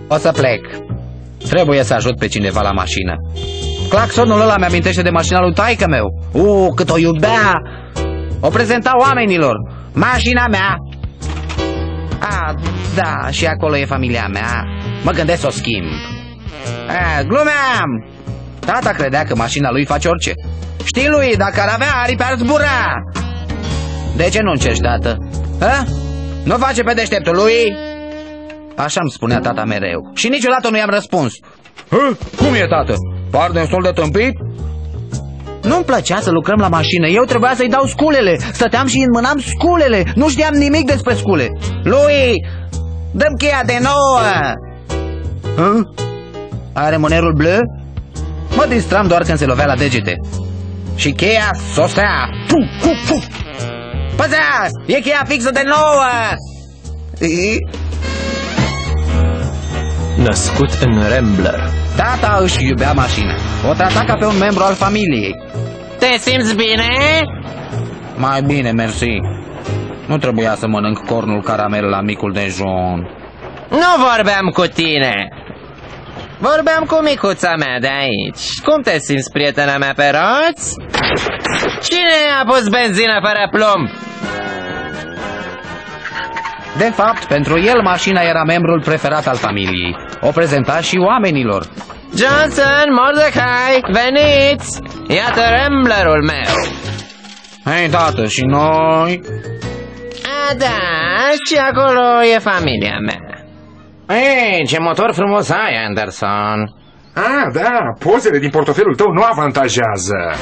O să plec. Trebuie să ajut pe cineva la mașină. Claxonul ăla mi-amintește de mașina lui taică-meu. Cât o iubea! O prezenta oamenilor. Mașina mea! Da, și acolo e familia mea. Mă gândesc să o schimb. Glumeam! Tata credea că mașina lui face orice. Știi, lui, dacă ar avea aripi ar zbura. De ce nu încerci, tată? Nu face pe deșteptul lui? Așa îmi spunea tata mereu. Și niciodată nu i-am răspuns. Cum e, tată? Par destul de tâmpit? Nu-mi plăcea să lucrăm la mașină. Eu trebuia să-i dau sculele. Stăteam și înmânam sculele. Nu știam nimic despre scule. Lui, dă-mi cheia de nouă. Are mânerul bleu? Mă distram doar când se lovea la degete. Și cheia sosea. Păzea, e cheia fixă de nouă. Născut în Rambler. Tata își iubea mașina. O trata ca pe un membru al familiei. Te simți bine? Mai bine, mersi. Nu trebuia să mănânc cornul caramel la micul dejun. Nu vorbeam cu tine. Vorbeam cu micuța mea de aici. Cum te simți, prietena mea pe roți? Cine a pus benzină fără plumb? De fapt, pentru el mașina era membrul preferat al familiei. O prezenta și oamenilor. Johnson, Mordecai, veniți! Iată Ramblerul meu. Hei, tată, și noi? Da, și acolo e familia mea. Ei, ce motor frumos ai, Anderson. Da, pozele din portofelul tău nu avantajează.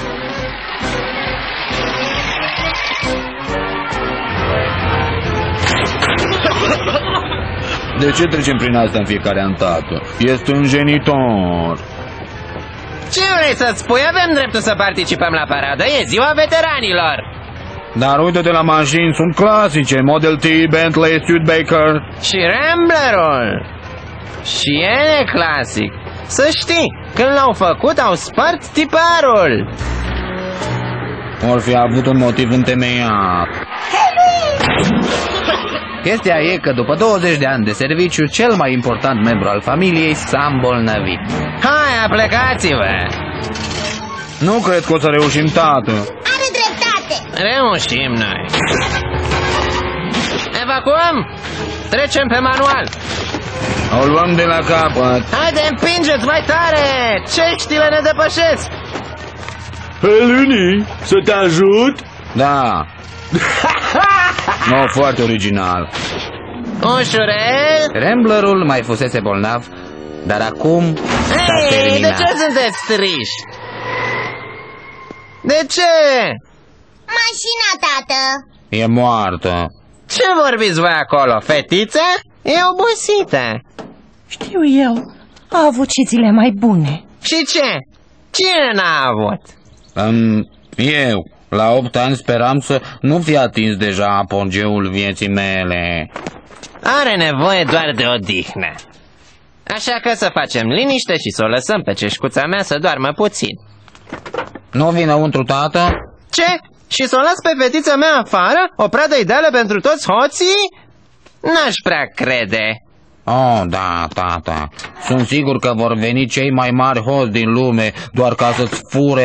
De ce trecem prin asta în fiecare an, tată? Este un genitor. Ce vrei să-ți spui? Avem dreptul să participăm la paradă. E ziua veteranilor. Dar uite-te la mașini, sunt clasice. Model T, Bentley, Studebaker. Și Ramblerul. Și el e clasic. Să știi, când l-au făcut, au spart tiparul. Or fi avut un motiv întemeiat. Chestia e că după 20 de ani de serviciu, cel mai important membru al familiei s-a îmbolnăvit. Hai, aplecați-vă! Nu cred că o să reușim, tată. Are dreptate! Reușim noi. Evacuăm! Trecem pe manual. O luăm de la capăt. Haide, împingeți mai tare! Ceștile ne depășesc! Luni, să te ajut? Da. Nu, foarte original. Ușurel! Ramblerul mai fusese bolnav, dar acum s-a terminat. De ce sunteți triști? De ce? Mașina, tată! E moartă. Ce vorbiți voi acolo, fetiță? E obosită. Știu eu, a avut și zile mai bune. Și ce? Cine n-a avut? Eu. La 8 ani speram să nu fi atins deja apogeul vieții mele. Are nevoie doar de odihnă. Așa că să facem liniște și să o lăsăm pe ceșcuța mea să doarmă puțin. Nu vine înăuntru, tată? Ce? Și să o las pe fetița mea afară? O pradă ideală pentru toți hoții? N-aș prea crede. Da, tata. Sunt sigur că vor veni cei mai mari hoți din lume doar ca să-ți fure